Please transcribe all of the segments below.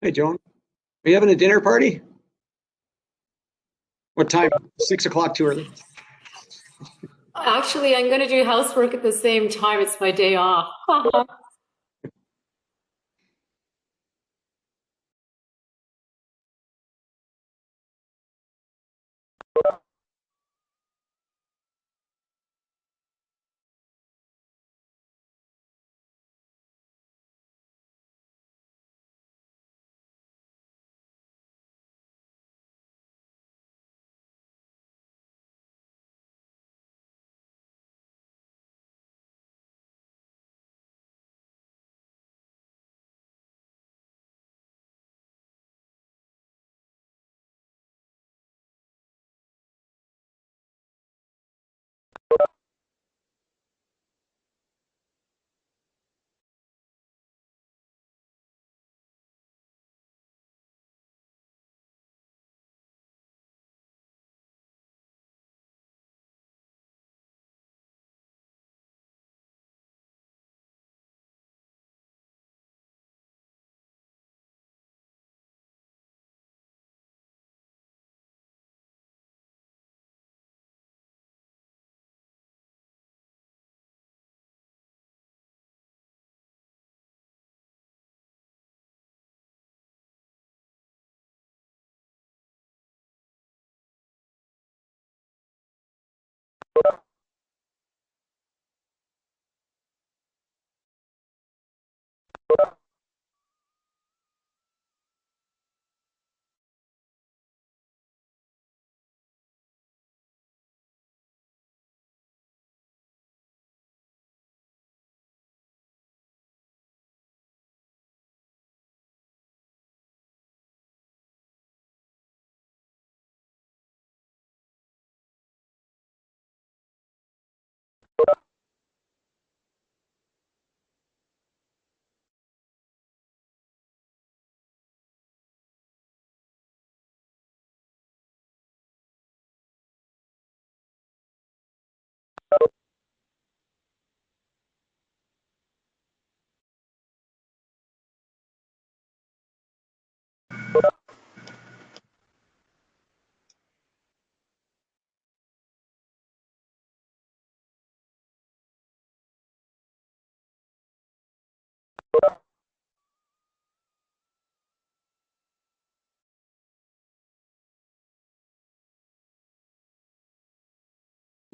Hey, Joan. Are you having a dinner party? What time? 6 o'clock too early? Actually, I'm going to do housework at the same time. It's my day off.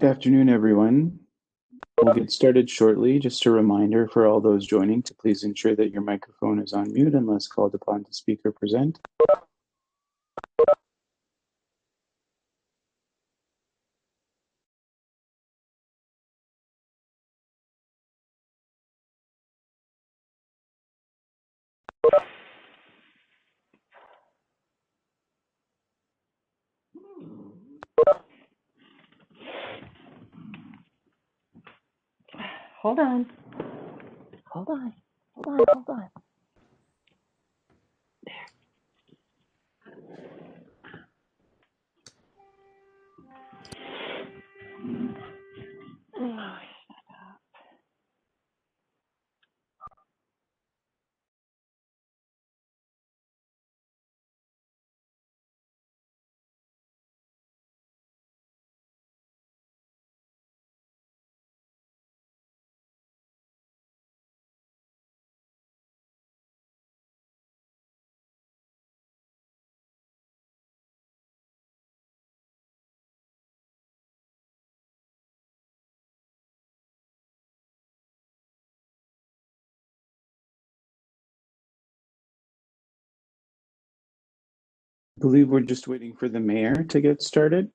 Good afternoon, everyone. We'll get started shortly. Just a reminder for all those joining to please ensure that your microphone is on mute unless called upon to speak or present. Hold on. Hold on. Hold on. Hold on. There. I believe we're just waiting for the mayor to get started.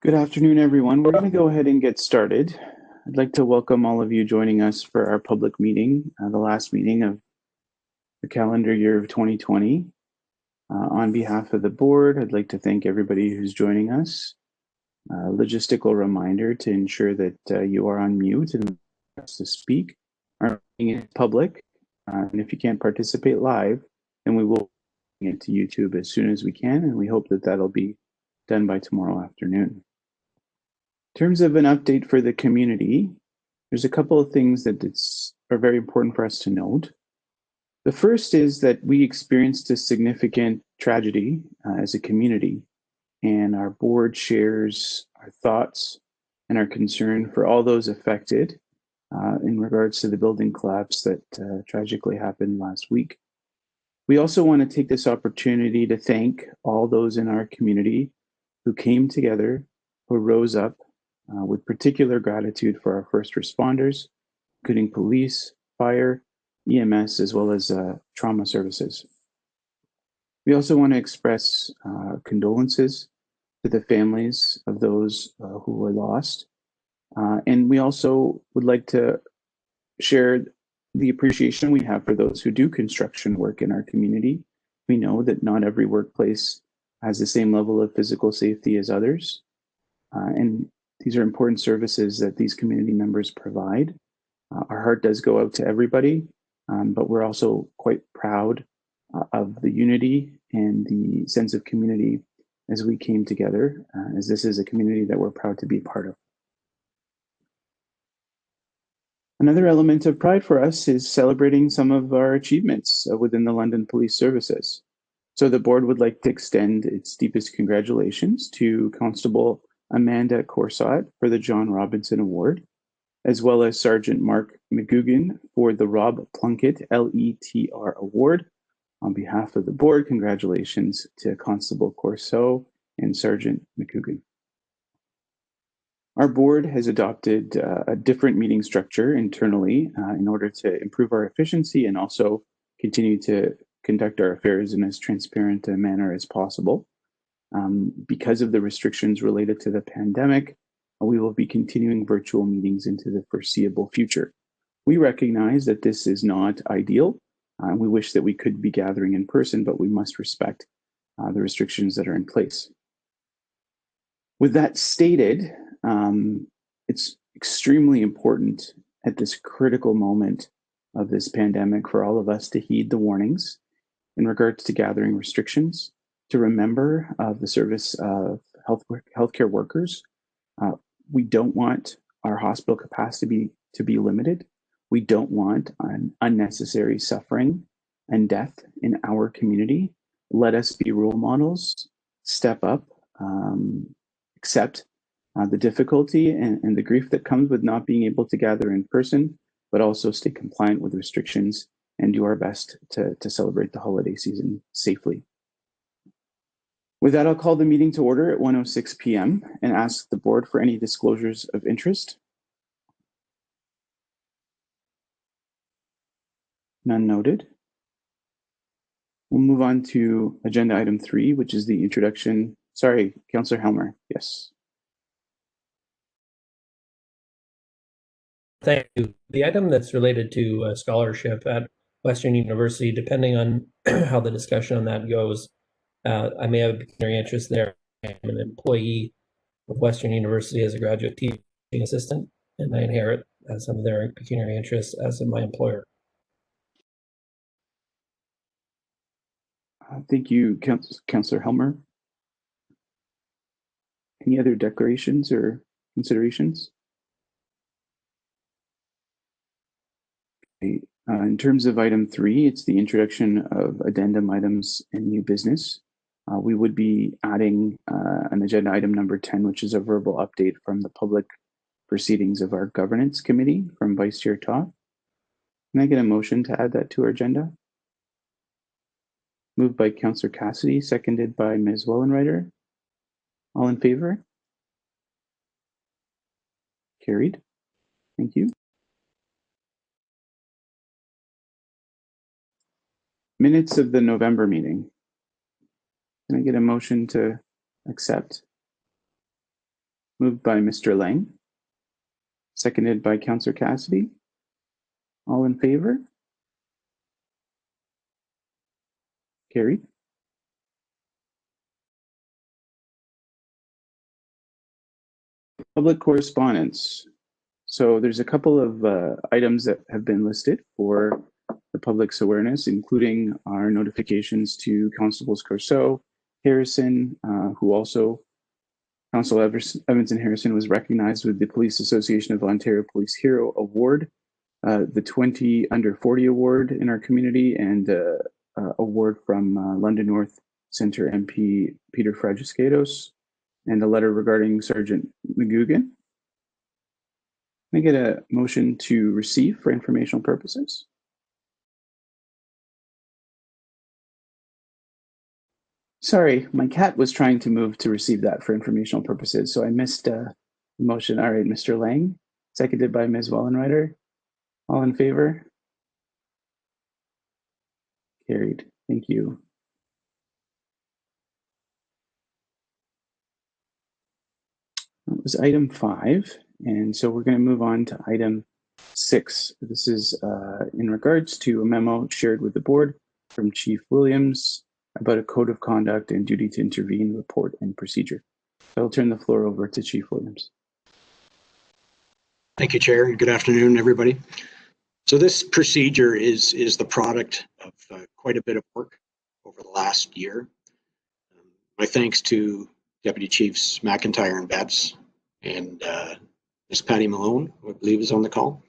Good afternoon, everyone. We're going to go ahead and get started. I'd like to welcome all of you joining us for our public meeting, the last meeting of the calendar year of 2020. On behalf of the board, I'd like to thank everybody who's joining us. Logistical reminder to ensure that you are on mute and to speak. Our meeting is public, and if you can't participate live, then we will bring it to YouTube as soon as we can, and we hope that that'll be done by tomorrow afternoon. In terms of an update for the community, there's a couple of things that are very important for us to note. The first is that we experienced a significant tragedy as a community, and our board shares our thoughts and our concern for all those affected in regards to the building collapse that tragically happened last week. We also want to take this opportunity to thank all those in our community who came together, who rose up with particular gratitude for our first responders, including police, fire, EMS, as well as trauma services. We also want to express condolences to the families of those who were lost. And we also would like to share the appreciation we have for those who do construction work in our community. We know that not every workplace has the same level of physical safety as others. And these are important services that these community members provide. Our heart does go out to everybody, but we're also quite proud of the unity and the sense of community as we came together, as this is a community that we're proud to be part of. Another element of pride for us is celebrating some of our achievements within the London Police Services. So the board would like to extend its deepest congratulations to Constable Amanda Corsott for the John Robinson Award, as well as Sergeant Mark McGugan for the Rob Plunkett LETR Award. On behalf of the board, congratulations to Constable Corsott and Sergeant McGugan. Our board has adopted a different meeting structure internally in order to improve our efficiency and also continue to conduct our affairs in as transparent a manner as possible. Because of the restrictions related to the pandemic, we will be continuing virtual meetings into the foreseeable future. We recognize that this is not ideal. We wish that we could be gathering in person, but we must respect the restrictions that are in place. With that stated, it's extremely important at this critical moment of this pandemic for all of us to heed the warnings in regards to gathering restrictions, to remember the service of healthcare workers. We don't want our hospital capacity to be limited. We don't want unnecessary suffering and death in our community. Let us be role models, step up, accept the difficulty and the grief that comes with not being able to gather in person, but also stay compliant with restrictions and do our best to celebrate the holiday season safely. With that, I'll call the meeting to order at 1:06 p.m. and ask the board for any disclosures of interest. None noted. We'll move on to agenda item 3, which is the introduction. Sorry, Councillor Helmer. Yes. Thank you. The item that's related to scholarship at Western University, depending on how the discussion on that goes, I may have a pecuniary interest there. I'm an employee of Western University as a graduate teaching assistant, and I inherit some of their pecuniary interests as in my employer. Thank you, Councillor Helmer. Any other declarations or considerations? Okay. In terms of item 3, it's the introduction of addendum items and new business. We would be adding an agenda item number 10, which is a verbal update from the public proceedings of our governance committee from Vice Chair Toth. Can I get a motion to add that to our agenda? Moved by Councillor Cassidy, seconded by Ms. Wellenreiter. All in favor? Carried. Thank you. Minutes of the November meeting. Can I get a motion to accept? Moved by Mr. Lang. Seconded by Councillor Cassidy. All in favor? Carried. Public correspondence. So there's a couple of items that have been listed for the public's awareness, including our notifications to Constables Corso, Harrison, who also, Constable Evans and Harrison was recognized with the Police Association of Ontario Police Hero Award, the 20 Under 40 Award in our community, and award from London North Centre MP Peter Fragiscatos, and a letter regarding Sergeant McGugan. Can I get a motion to receive for informational purposes? Sorry, my cat was trying to move to receive that for informational purposes, so I missed the motion. All right, Mr. Lang, seconded by Ms. Wallenreiter. All in favor? Carried. Thank you. That was item 5, and so we're going to move on to item 6. This is in regards to a memo shared with the board from Chief Williams about a code of conduct and duty to intervene, report, and procedure. So I'll turn the floor over to Chief Williams. Thank you, Chair. Good afternoon, everybody. So this procedure is the product of quite a bit of work over the last year. My thanks to Deputy Chiefs McIntyre and Betts and Ms. Patty Malone, who I believe is on the call,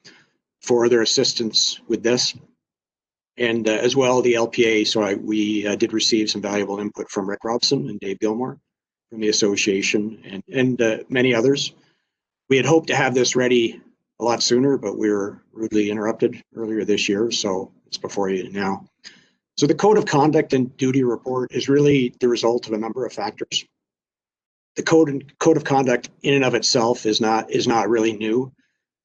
for their assistance with this. And as well, the LPA, so we did receive some valuable input from Rick Robson and Dave Gilmore from the association and many others. We had hoped to have this ready a lot sooner, but we were rudely interrupted earlier this year, so it's before you now. So the Code of Conduct and Duty Report is really the result of a number of factors. The Code of Conduct in and of itself is not really new,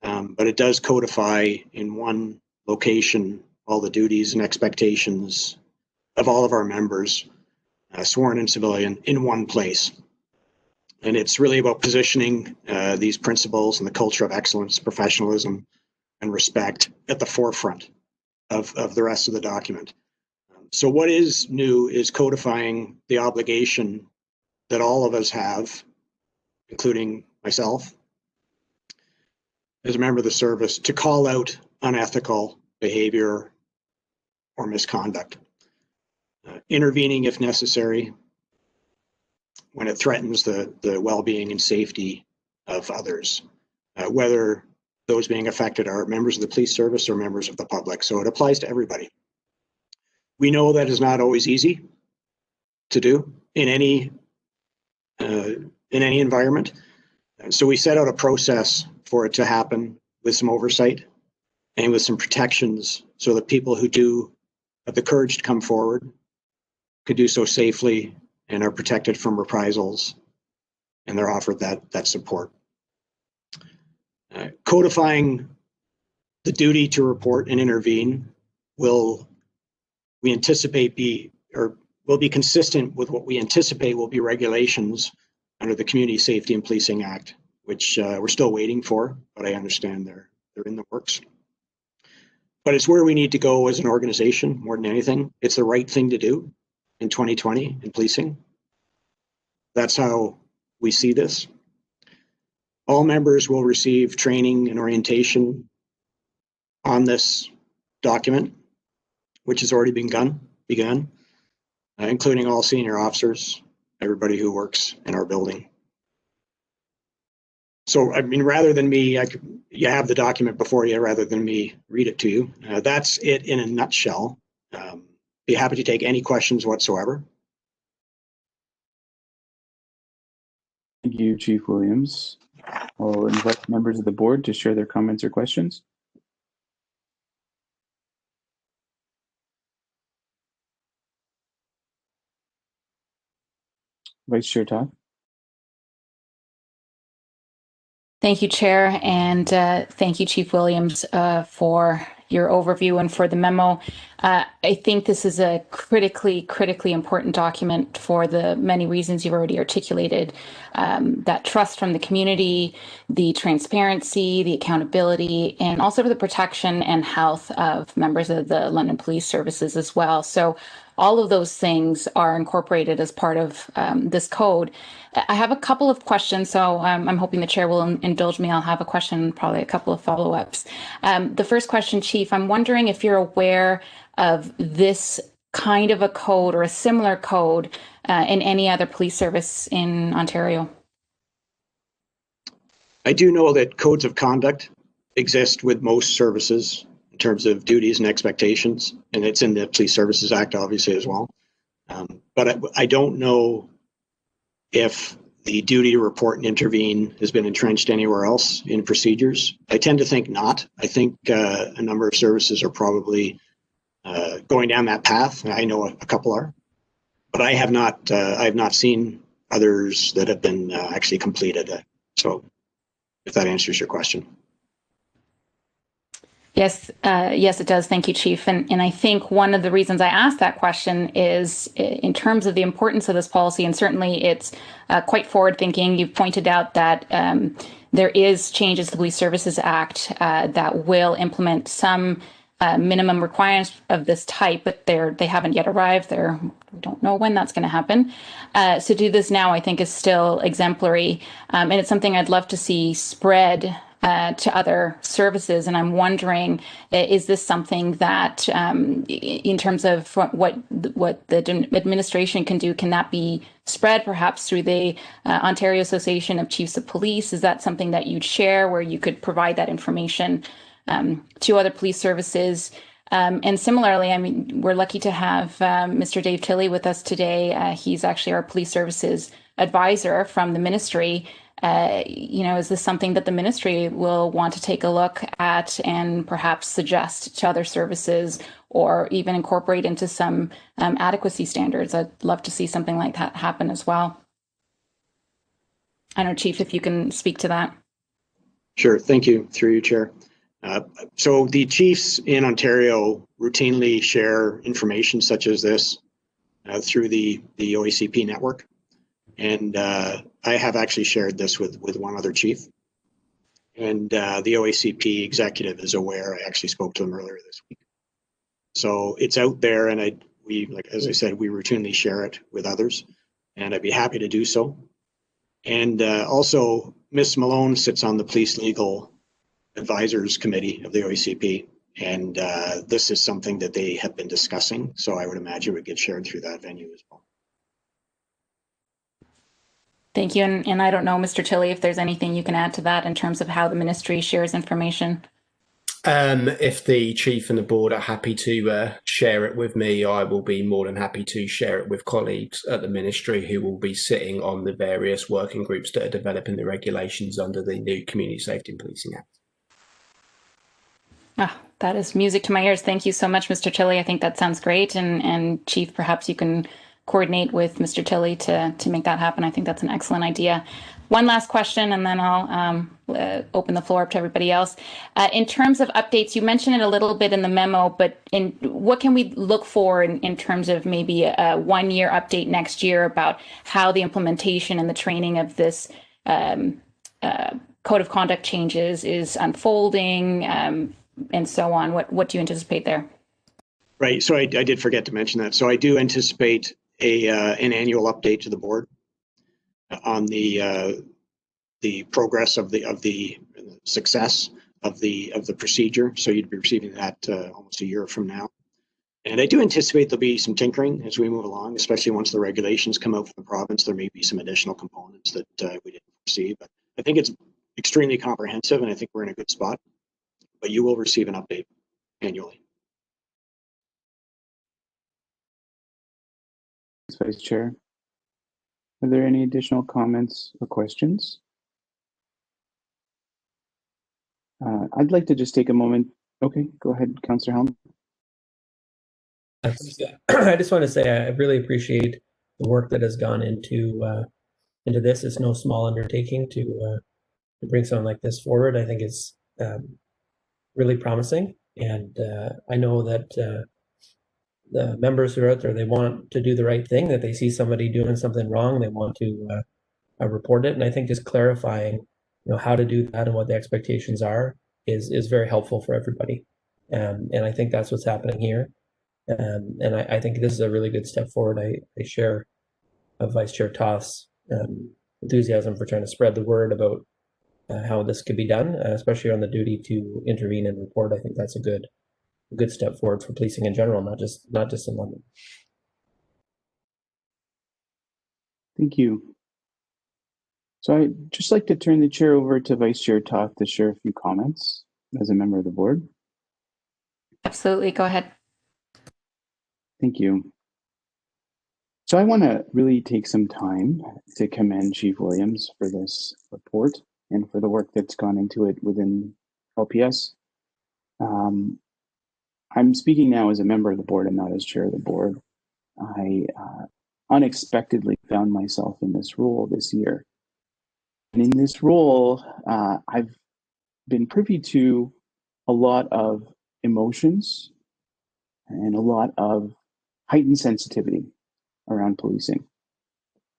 but it does codify in one location all the duties and expectations of all of our members, sworn and civilian, in one place. And it's really about positioning these principles and the culture of excellence, professionalism, and respect at the forefront of the rest of the document. So what is new is codifying the obligation that all of us have, including myself, as a member of the service, to call out unethical behavior or misconduct, intervening if necessary when it threatens the well-being and safety of others, whether those being affected are members of the police service or members of the public. So it applies to everybody. We know that is not always easy to do in any environment. So we set out a process for it to happen with some oversight and with some protections so that people who do have the courage to come forward could do so safely and are protected from reprisals, and they're offered that support. Codifying the duty to report and intervene will be consistent with what we anticipate will be regulations under the Community Safety and Policing Act, which we're still waiting for, but I understand they're in the works. But it's where we need to go as an organization more than anything. It's the right thing to do in 2020 in policing. That's how we see this. All members will receive training and orientation on this document, which has already begun, including all senior officers, everybody who works in our building. So, I mean, rather than me, you have the document before you, rather than me read it to you. That's it in a nutshell. Be happy to take any questions whatsoever. Thank you, Chief Williams. I'll invite members of the board to share their comments or questions. Vice Chair Todd. Thank you, Chair, and thank you, Chief Williams, for your overview and for the memo. I think this is a critically important document for the many reasons you've already articulated. That trust from the community, the transparency, the accountability, and also for the protection and health of members of the London Police Services as well. So all of those things are incorporated as part of this code. I have a couple of questions, so I'm hoping the chair will indulge me. I'll have a question, probably a couple of follow-ups. The first question, Chief, I'm wondering if you're aware of this kind of a code or a similar code in any other police service in Ontario? I do know that codes of conduct exist with most services in terms of duties and expectations, and it's in the Police Services Act, obviously, as well. But I don't know if the duty to report and intervene has been entrenched anywhere else in procedures. I tend to think not. I think a number of services are probably going down that path. I know a couple are, but I have not seen others that have been actually completed. So if that answers your question. Yes, yes, it does. Thank you, Chief. And I think one of the reasons I asked that question is in terms of the importance of this policy, and certainly it's quite forward thinking. You've pointed out that there is changes to the Police Services Act that will implement some minimum requirements of this type, but they haven't yet arrived. We don't know when that's going to happen. So do this now, I think, is still exemplary, and it's something I'd love to see spread to other services. And I'm wondering, is this something that, in terms of what the administration can do, can that be spread perhaps through the Ontario Association of Chiefs of Police? Is that something that you'd share, where you could provide that information to other police services? And similarly, I mean, we're lucky to have Mr. Dave Tilley with us today. He's actually our police services advisor from the ministry. Is this something that the ministry will want to take a look at and perhaps suggest to other services, or even incorporate into some adequacy standards? I'd love to see something like that happen as well. I don't know, Chief, if you can speak to that. Sure. Thank you. Through you, Chair. So the chiefs in Ontario routinely share information such as this through the OACP network. And I have actually shared this with one other chief. And the OACP executive is aware. I actually spoke to them earlier this week. So it's out there, and as I said, we routinely share it with others, and I'd be happy to do so. And also, Ms. Malone sits on the Police Legal Advisors Committee of the OACP, and this is something that they have been discussing. So I would imagine it would get shared through that venue as well. Thank you. And I don't know, Mr. Tilley, if there's anything you can add to that in terms of how the ministry shares information. If the chief and the board are happy to share it with me, I will be more than happy to share it with colleagues at the ministry who will be sitting on the various working groups that are developing the regulations under the new Community Safety and Policing Act. That is music to my ears. Thank you so much, Mr. Tilley. I think that sounds great. And Chief, perhaps you can coordinate with Mr. Tilley to make that happen. I think that's an excellent idea. One last question, and then I'll open the floor up to everybody else. In terms of updates, you mentioned it a little bit in the memo, but what can we look for in terms of maybe a 1-year update next year about how the implementation and the training of this code of conduct changes is unfolding, and so on? What do you anticipate there? Right. So I did forget to mention that. So I do anticipate an annual update to the board on the progress of the success of the procedure. So you'd be receiving that almost a year from now. And I do anticipate there'll be some tinkering as we move along, especially once the regulations come out from the province. There may be some additional components that we didn't foresee, but I think it's extremely comprehensive, and I think we're in a good spot. But you will receive an update annually. Vice Chair. Are there any additional comments or questions? I'd like to just take a moment. Okay, go ahead, Councillor Helm. I just want to say I really appreciate the work that has gone into this. It's no small undertaking to bring something like this forward. I think it's really promising, and I know that the members who are out there, they want to do the right thing, that they see somebody doing something wrong, they want to report it. And I think just clarifying, how to do that and what the expectations are is very helpful for everybody. And I think that's what's happening here. And I think this is a really good step forward. I share Vice Chair Toth's enthusiasm for trying to spread the word about how this could be done, especially on the duty to intervene and report. I think that's a good step forward for policing in general, not just in London. Thank you. So I'd just like to turn the chair over to Vice Chair Toth to share a few comments as a member of the board. Absolutely, go ahead. Thank you. So I want to really take some time to commend Chief Williams for this report and for the work that's gone into it within LPS. I'm speaking now as a member of the board and not as chair of the board. I unexpectedly found myself in this role this year. And in this role, I've been privy to a lot of emotions and a lot of heightened sensitivity around policing.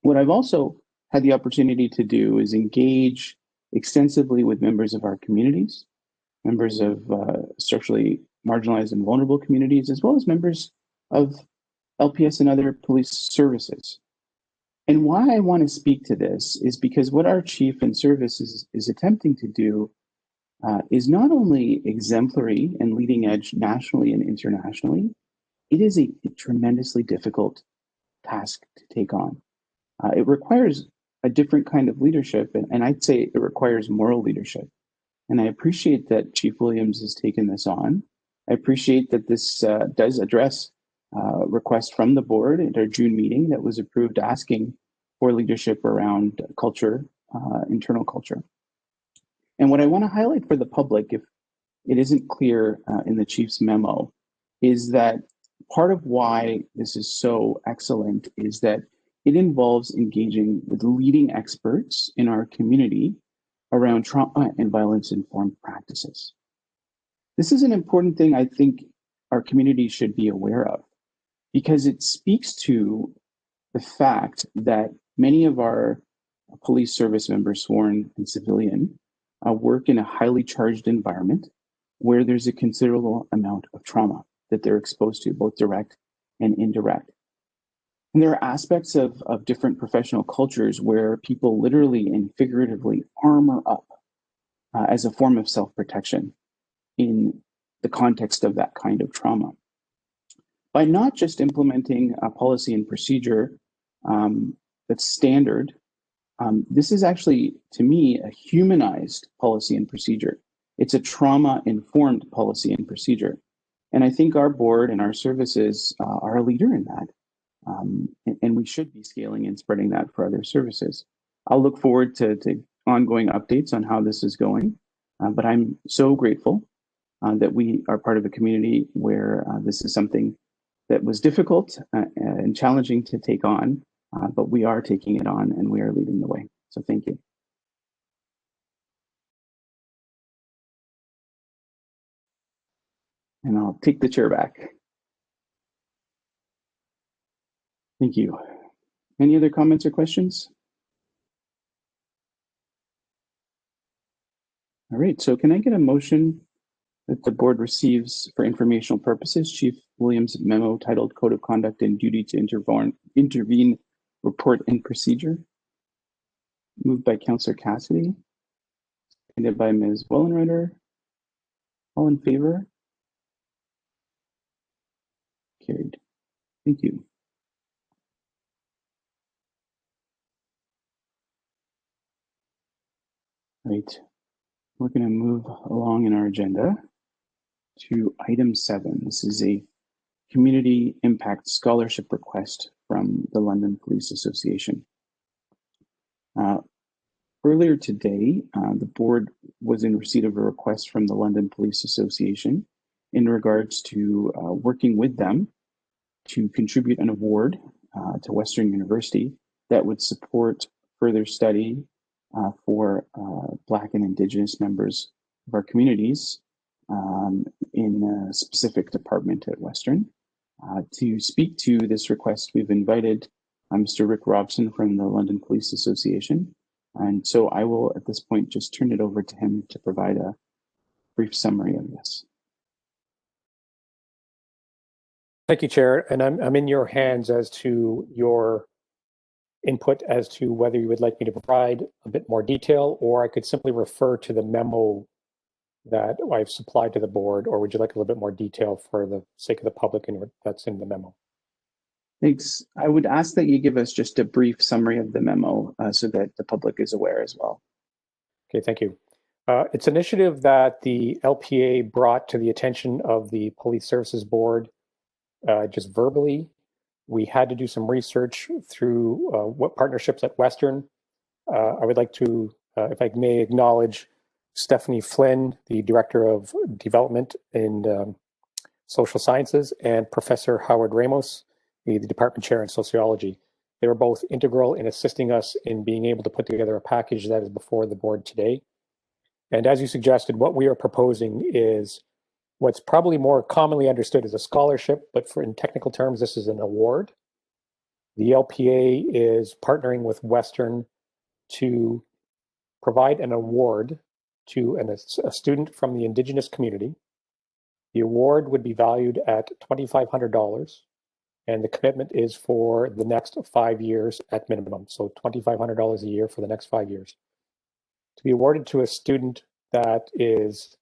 What I've also had the opportunity to do is engage extensively with members of our communities, members of structurally marginalized and vulnerable communities, as well as members of LPS and other police services. And why I want to speak to this is because what our chief in service is attempting to do is not only exemplary and leading edge nationally and internationally, it is a tremendously difficult task to take on. It requires a different kind of leadership, and I'd say it requires moral leadership. And I appreciate that Chief Williams has taken this on. I appreciate that this does address request from the board at our June meeting that was approved asking for leadership around culture, internal culture. And what I want to highlight for the public, if it isn't clear in the chief's memo, is that part of why this is so excellent is that it involves engaging with leading experts in our community around trauma and violence-informed practices. This is an important thing I think our community should be aware of, because it speaks to the fact that many of our police service members, sworn and civilian, work in a highly charged environment where there's a considerable amount of trauma that they're exposed to, both direct and indirect. And there are aspects of different professional cultures where people literally and figuratively armor up as a form of self-protection in the context of that kind of trauma. By not just implementing a policy and procedure that's standard, this is actually, to me, a humanized policy and procedure. It's a trauma-informed policy and procedure. And I think our board and our services are a leader in that. And we should be scaling and spreading that for other services. I'll look forward to ongoing updates on how this is going. But I'm so grateful that we are part of a community where this is something that was difficult and challenging to take on, but we are taking it on and we are leading the way. So thank you. And I'll take the chair back. Thank you. Any other comments or questions? All right, so can I get a motion that the board receives for informational purposes Chief Williams' memo titled Code of Conduct and Duty to Intervene, Report and Procedure? Moved by Councillor Cassidy, seconded by Ms. Wellenreiter. All in favor? Carried. Thank you. Right, we're going to move along in our agenda to item 7. This is a community impact scholarship request from the London Police Association. Earlier today, the board was in receipt of a request from the London Police Association in regards to working with them to contribute an award to Western University that would support further study for Black and Indigenous members of our communities in a specific department at Western. To speak to this request, we've invited Mr. Rick Robson from the London Police Association. And so I will, at this point, just turn it over to him to provide a brief summary of this. Thank you, Chair. And I'm in your hands as to your input as to whether you would like me to provide a bit more detail, or I could simply refer to the memo that I've supplied to the board, or would you like a little bit more detail for the sake of the public and that's in the memo? Thanks. I would ask that you give us just a brief summary of the memo so that the public is aware as well. Okay, thank you. It's an initiative that the LPA brought to the attention of the Police Services Board just verbally. We had to do some research through what partnerships at Western. I would like to, if I may, acknowledge Stephanie Flynn, the Director of Development in Social Sciences, and Professor Howard Ramos, the Department Chair in Sociology. They were both integral in assisting us in being able to put together a package that is before the board today. And as you suggested, what we are proposing is what's probably more commonly understood as a scholarship, but in technical terms, this is an award. The LPA is partnering with Western to provide an award to a student from the Indigenous community. The award would be valued at $2,500, and the commitment is for the next 5 years at minimum, so $2,500 a year for the next 5 years. To be awarded to a student that is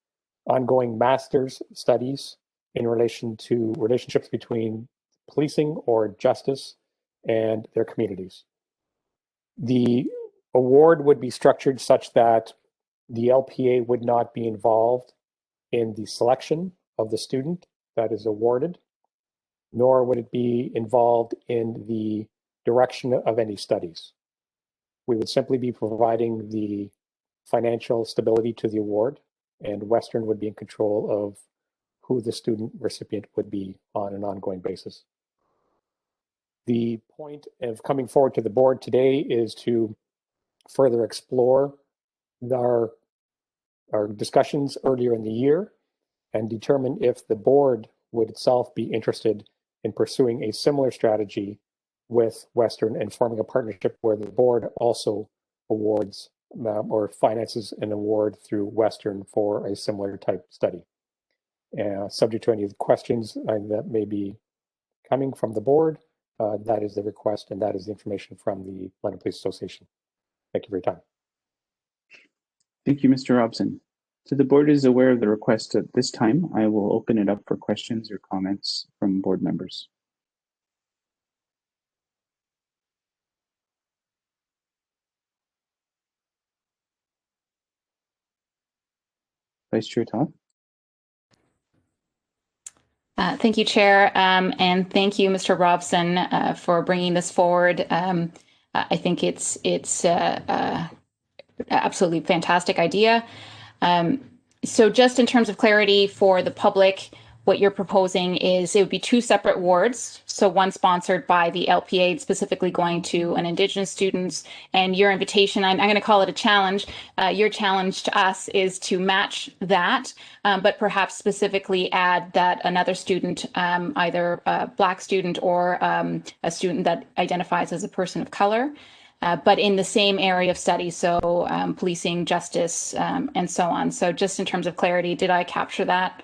ongoing master's studies in relation to relationships between policing or justice and their communities. The award would be structured such that the LPA would not be involved in the selection of the student that is awarded, nor would it be involved in the direction of any studies. We would simply be providing the financial stability to the award, and Western would be in control of who the student recipient would be on an ongoing basis. The point of coming forward to the board today is to further explore our discussions earlier in the year and determine if the board would itself be interested in pursuing a similar strategy with Western and forming a partnership where the board also awards or finances an award through Western for a similar type study. Subject to any questions that may be coming from the board, that is the request and that is the information from the London Police Association. Thank you for your time. Thank you, Mr. Robson. So the board is aware of the request at this time. I will open it up for questions or comments from board members. Vice Chair Todd. Thank you, Chair, and thank you, Mr. Robson, for bringing this forward. I think it's absolutely fantastic idea. So just in terms of clarity for the public, what you're proposing is it would be two separate awards. So one sponsored by the LPA, specifically going to an Indigenous students, and your invitation, I'm going to call it a challenge. Your challenge to us is to match that, but perhaps specifically add that another student, either a Black student or a student that identifies as a person of color, but in the same area of study, so policing, justice, and so on. So just in terms of clarity, did I capture that?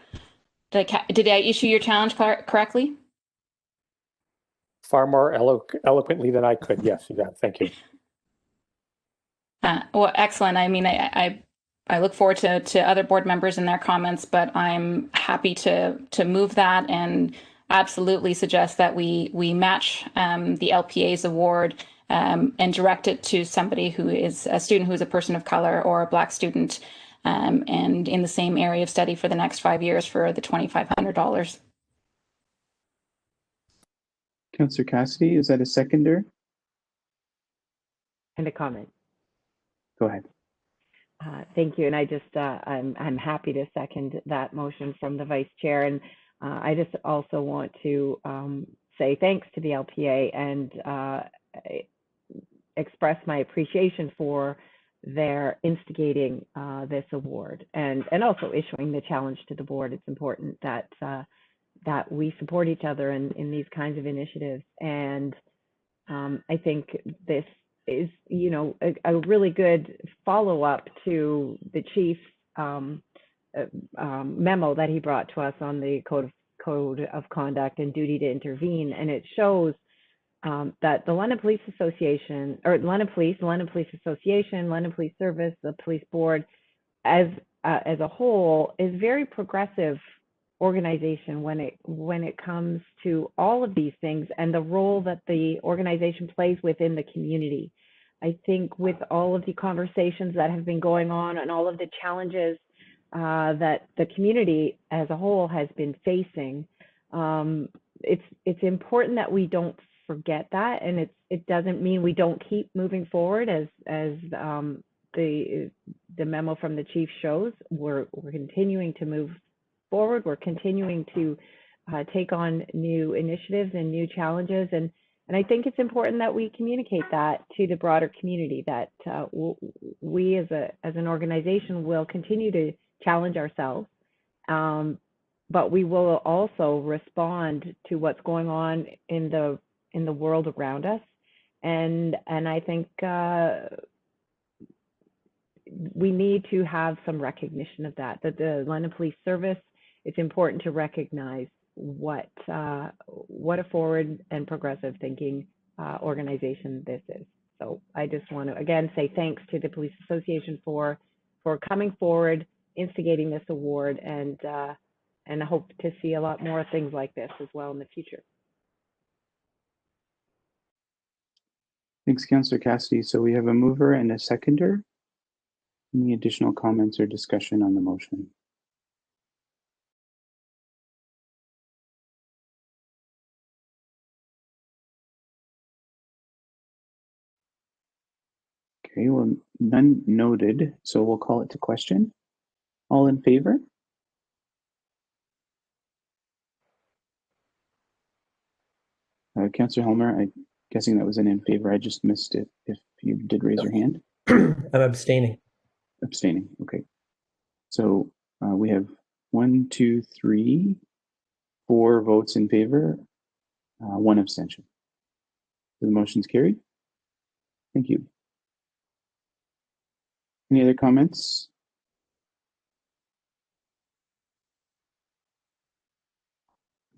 Did I issue your challenge correctly? Far more eloquently than I could. Yes, you got it. Thank you. Well, excellent. I mean, I look forward to other board members and their comments, but I'm happy to move that and absolutely suggest that we match the LPA's award and direct it to somebody who is a student who is a person of color or a Black student, and in the same area of study for the next 5 years for the $2,500. Councillor Cassidy, is that a seconder? And a comment. Go ahead. Thank you. And I just, I'm happy to second that motion from the Vice Chair. And I just also want to say thanks to the LPA and express my appreciation for their instigating this award and also issuing the challenge to the board. It's important that that we support each other in these kinds of initiatives. And I think this is, you know, a really good follow-up to the chief's memo that he brought to us on the code of conduct and duty to intervene. And it shows that the London Police Association, or London Police Association, London Police Service, the police board, as a whole, is very progressive organization when it comes to all of these things and the role that the organization plays within the community. I think with all of the conversations that have been going on and all of the challenges that the community as a whole has been facing, it's important that we don't forget that, and it doesn't mean we don't keep moving forward as the memo from the chief shows. We're continuing to move forward. We're continuing to take on new initiatives and new challenges, and I think it's important that we communicate that to the broader community, that we as an organization will continue to challenge ourselves, but we will also respond to what's going on in the world around us, and I think we need to have some recognition of that the London Police Service, it's important to recognize what a forward and progressive thinking organization this is. So I just want to again say thanks to the Police Association for coming forward, instigating this award, and I hope to see a lot more things like this as well in the future. Thanks, Councillor Cassidy. So we have a mover and a seconder. Any additional comments or discussion on the motion? Okay, well, none noted, so we'll call it to question. All in favor? Councillor Helmer, I'm guessing that was an in favor. I just missed it if you did raise your hand. I'm abstaining. Abstaining, okay. So we have 1, 2, 3, 4 votes in favor, 1 abstention. The motion's carried. Thank you. Any other comments?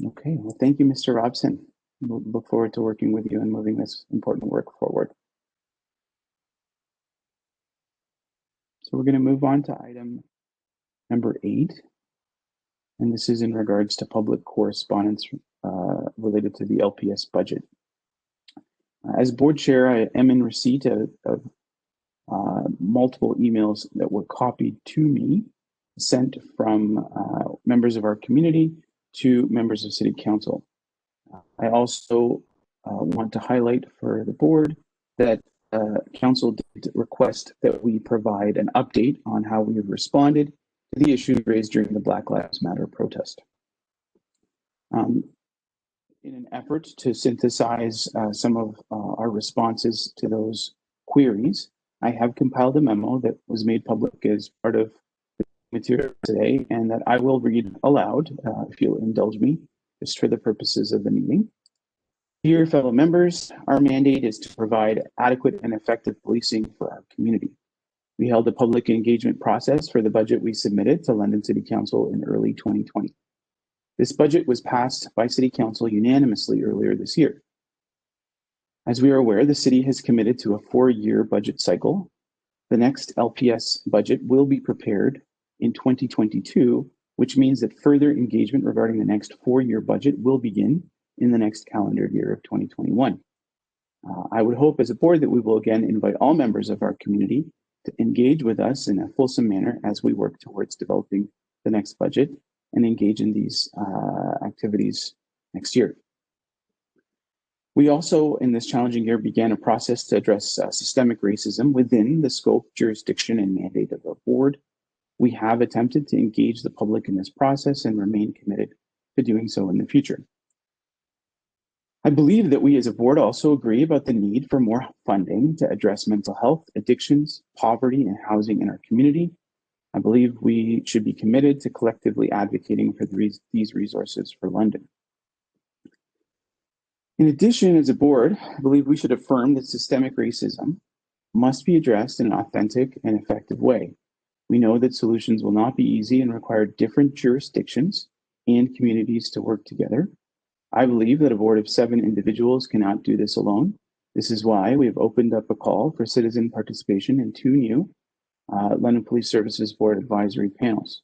Okay, well, thank you, Mr. Robson. We'll look forward to working with you and moving this important work forward. So we're going to move on to item number 8, and this is in regards to public correspondence related to the LPS budget. As board chair, I am in receipt of multiple emails that were copied to me, sent from members of our community to members of City Council. I also want to highlight for the board that Council did request that we provide an update on how we have responded to the issues raised during the Black Lives Matter protest. In an effort to synthesize some of our responses to those queries, I have compiled a memo that was made public as part of the material today, and that I will read aloud, if you'll indulge me, just for the purposes of the meeting. Dear fellow members, our mandate is to provide adequate and effective policing for our community. We held a public engagement process for the budget we submitted to London City Council in early 2020. This budget was passed by City Council unanimously earlier this year. As we are aware, the city has committed to a 4-year budget cycle. The next LPS budget will be prepared in 2022, which means that further engagement regarding the next 4-year budget will begin in the next calendar year of 2021. I would hope as a board that we will again invite all members of our community to engage with us in a fulsome manner as we work towards developing the next budget and engage in these activities next year. We also, in this challenging year, began a process to address systemic racism within the scope, jurisdiction, and mandate of our board. We have attempted to engage the public in this process and remain committed to doing so in the future. I believe that we as a board also agree about the need for more funding to address mental health, addictions, poverty, and housing in our community. I believe we should be committed to collectively advocating for these resources for London. In addition, as a board, I believe we should affirm that systemic racism must be addressed in an authentic and effective way. We know that solutions will not be easy and require different jurisdictions and communities to work together. I believe that a board of 7 individuals cannot do this alone. This is why we have opened up a call for citizen participation in 2 new London Police Services Board advisory panels.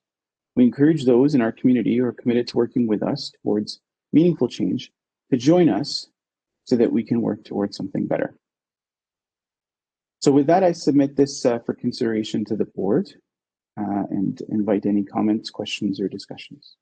We encourage those in our community who are committed to working with us towards meaningful change to join us so that we can work towards something better. So with that, I submit this for consideration to the board and invite any comments, questions, or discussions.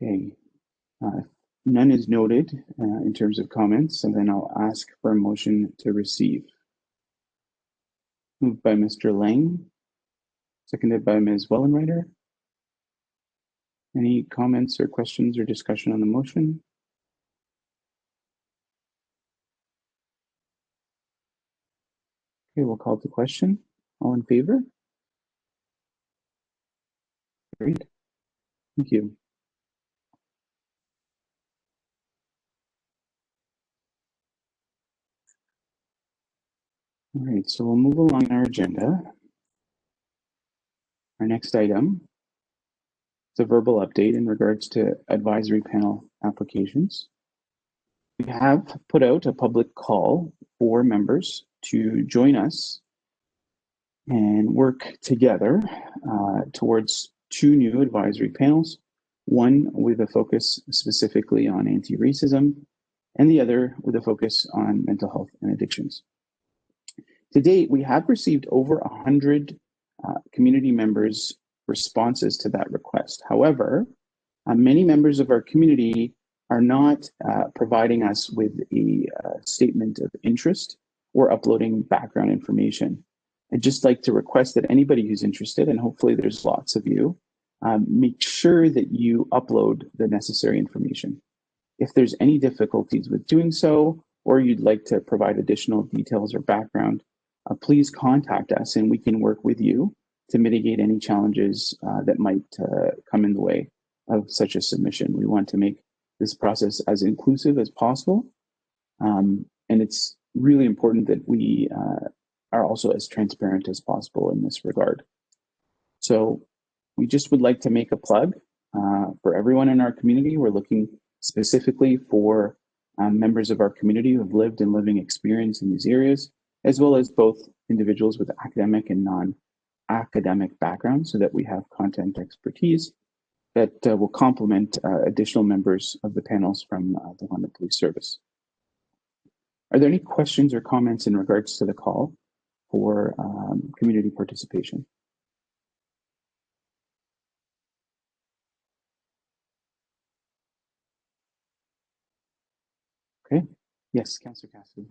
Okay, if none is noted in terms of comments, and then I'll ask for a motion to receive. Moved by Mr. Lang, seconded by Ms. Wellenreiter. Any comments or questions or discussion on the motion? Okay, we'll call to question. All in favor? Great. Thank you. All right, so we'll move along our agenda. Our next item is a verbal update in regards to advisory panel applications. We have put out a public call for members to join us and work together towards 2 new advisory panels, one with a focus specifically on anti-racism, and the other with a focus on mental health and addictions. To date, we have received over 100 community members' responses to that request. However, many members of our community are not providing us with a statement of interest or uploading background information. I'd just like to request that anybody who's interested, and hopefully there's lots of you, make sure that you upload the necessary information. If there's any difficulties with doing so, or you'd like to provide additional details or background, please contact us and we can work with you to mitigate any challenges that might come in the way of such a submission. We want to make this process as inclusive as possible. And it's really important that we are also as transparent as possible in this regard. So we just would like to make a plug for everyone in our community. We're looking specifically for members of our community who have lived and living experience in these areas, as well as both individuals with academic and non-academic backgrounds, so that we have content expertise that will complement additional members of the panels from the London Police Service. Are there any questions or comments in regards to the call for community participation? Okay, yes, Councillor Cassidy.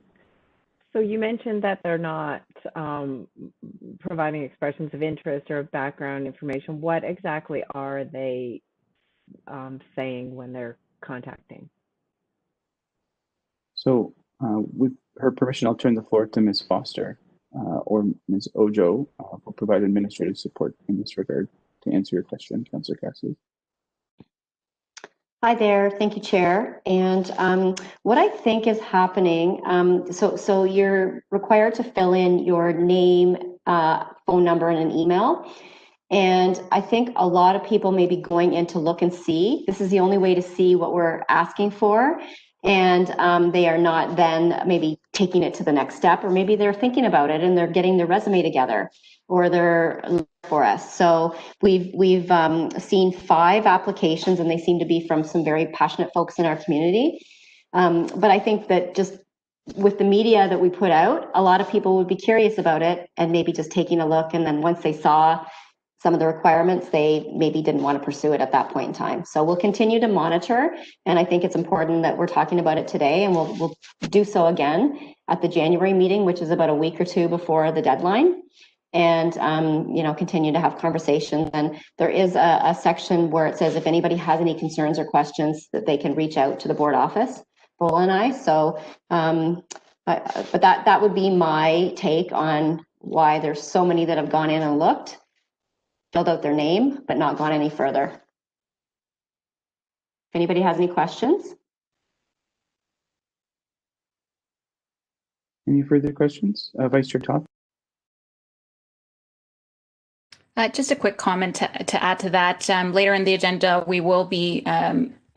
So you mentioned that they're not providing expressions of interest or background information. What exactly are they saying when they're contacting? So with her permission, I'll turn the floor to Ms. Foster or Ms. Ojo will provide administrative support in this regard to answer your question, Councillor Cassidy. Hi there, thank you, Chair. And what I think is happening, so you're required to fill in your name, phone number, and an email. And I think a lot of people may be going in to look and see. This is the only way to see what we're asking for. And they are not then maybe taking it to the next step, or maybe they're thinking about it and they're getting their resume together, or they're looking for us. So we've seen 5 applications, and they seem to be from some very passionate folks in our community. But I think that just with the media that we put out, a lot of people would be curious about it and maybe just taking a look. And then once they saw some of the requirements, they maybe didn't want to pursue it at that point in time. So we'll continue to monitor. And I think it's important that we're talking about it today, and we'll do so again at the January meeting, which is about a week or 2 before the deadline. and continue to have conversations. And there is a section where it says if anybody has any concerns or questions that they can reach out to the board office, Bola and I. So, but that would be my take on why there's so many that have gone in and looked, filled out their name, but not gone any further. If anybody has any questions? Any further questions? Vice Chair Toth? Just a quick comment to add to that. Later in the agenda, we will be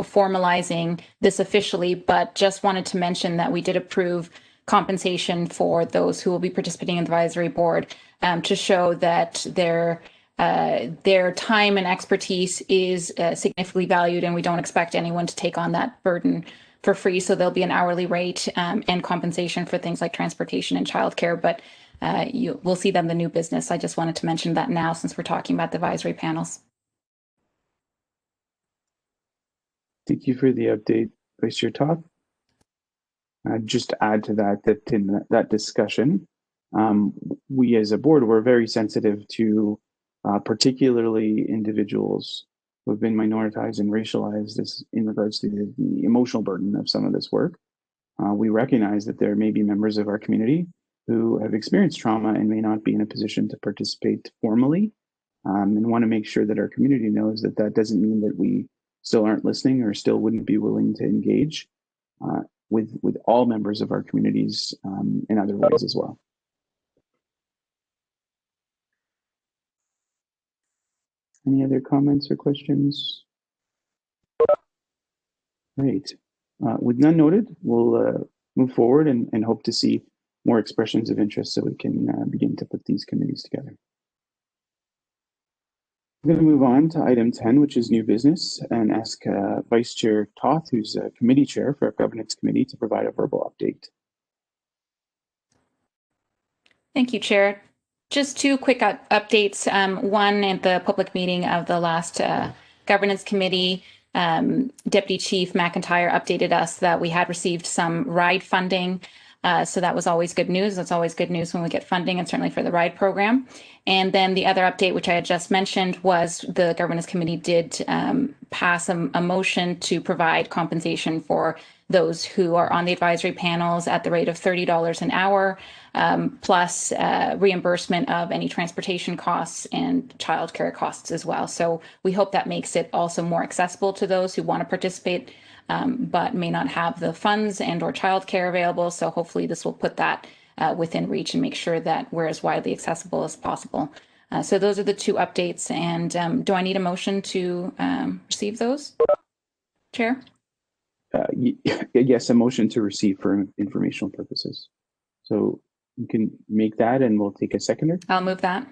formalizing this officially, but just wanted to mention that we did approve compensation for those who will be participating in the advisory board to show that their time and expertise is significantly valued, and we don't expect anyone to take on that burden for free. So there'll be an hourly rate and compensation for things like transportation and childcare, but we'll see them the new business. I just wanted to mention that now since we're talking about the advisory panels. Thank you for the update, Vice Chair Toth. Just to add to that in that discussion, we as a board were very sensitive to particularly individuals who have been minoritized and racialized in regards to the emotional burden of some of this work. We recognize that there may be members of our community who have experienced trauma and may not be in a position to participate formally, and want to make sure that our community knows that that doesn't mean that we still aren't listening or still wouldn't be willing to engage with all members of our communities in other ways as well. Any other comments or questions? Great. With none noted, we'll move forward and hope to see more expressions of interest so we can begin to put these committees together. I'm going to move on to item 10, which is new business, and ask Vice Chair Toth, who's committee chair for our governance committee, to provide a verbal update. Thank you, Chair. Just two quick updates. One, at the public meeting of the last governance committee, Deputy Chief McIntyre updated us that we had received some RIDE funding. So that was always good news. That's always good news when we get funding, and certainly for the RIDE program. And then the other update, which I had just mentioned, was the governance committee did pass a motion to provide compensation for those who are on the advisory panels at the rate of $30 an hour, plus reimbursement of any transportation costs and childcare costs as well. So we hope that makes it also more accessible to those who want to participate but may not have the funds and or childcare available. So hopefully this will put that within reach and make sure that we're as widely accessible as possible. So those are the two updates. And do I need a motion to receive those, Chair? Yes, a motion to receive for informational purposes. So you can make that and we'll take a seconder. I'll move that.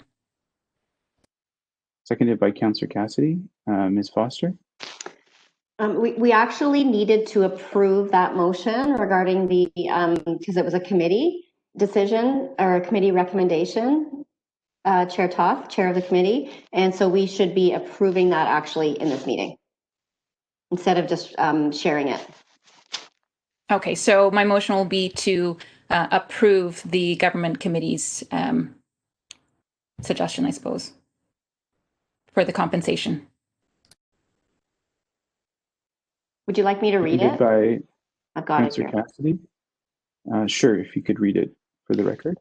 Seconded by Councillor Cassidy. Ms. Foster? We actually needed to approve that motion regarding the, because it was a committee decision or a committee recommendation, Chair Toth, chair of the committee. And so we should be approving that actually in this meeting instead of just sharing it. Okay, so my motion will be to approve the government committee's suggestion, I suppose, for the compensation. Would you like me to read it? By I've got Councillor Cassidy. Sure, if you could read it for the record.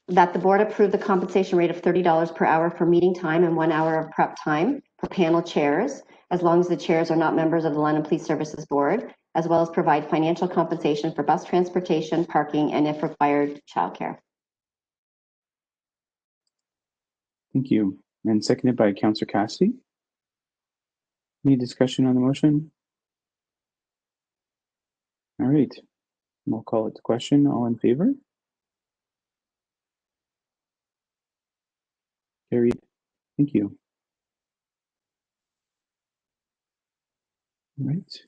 That the board approved the compensation rate of $30 per hour for meeting time and 1 hour of prep time for panel chairs, as long as the chairs are not members of the London Police Services Board, as well as provide financial compensation for bus transportation, parking, and if required, childcare. Thank you. And seconded by Councillor Cassidy. Any discussion on the motion? All right, we'll call it to question. All in favor? Carried. Thank you. All right.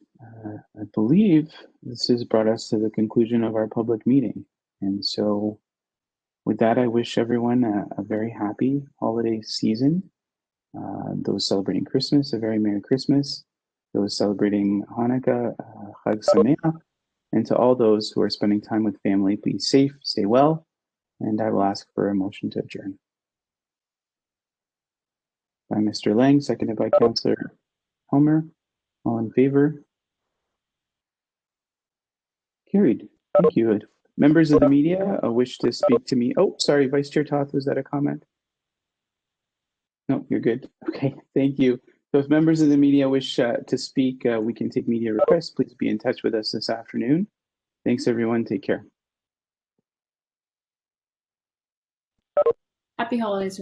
I believe this has brought us to the conclusion of our public meeting. And so with that, I wish everyone a very happy holiday season. Those celebrating Christmas, a very Merry Christmas. Those celebrating Hanukkah, Chag Sameach. And to all those who are spending time with family, be safe, stay well, and I will ask for a motion to adjourn. by Mr. Lang, seconded by Councillor Homer. All in favor? Carried. Thank you. Members of the media wish to speak to me. Oh, sorry, Vice Chair Toth, was that a comment? No, you're good. Okay, thank you. So if members of the media wish to speak, we can take media requests. Please be in touch with us this afternoon. Thanks, everyone. Take care. Happy holidays.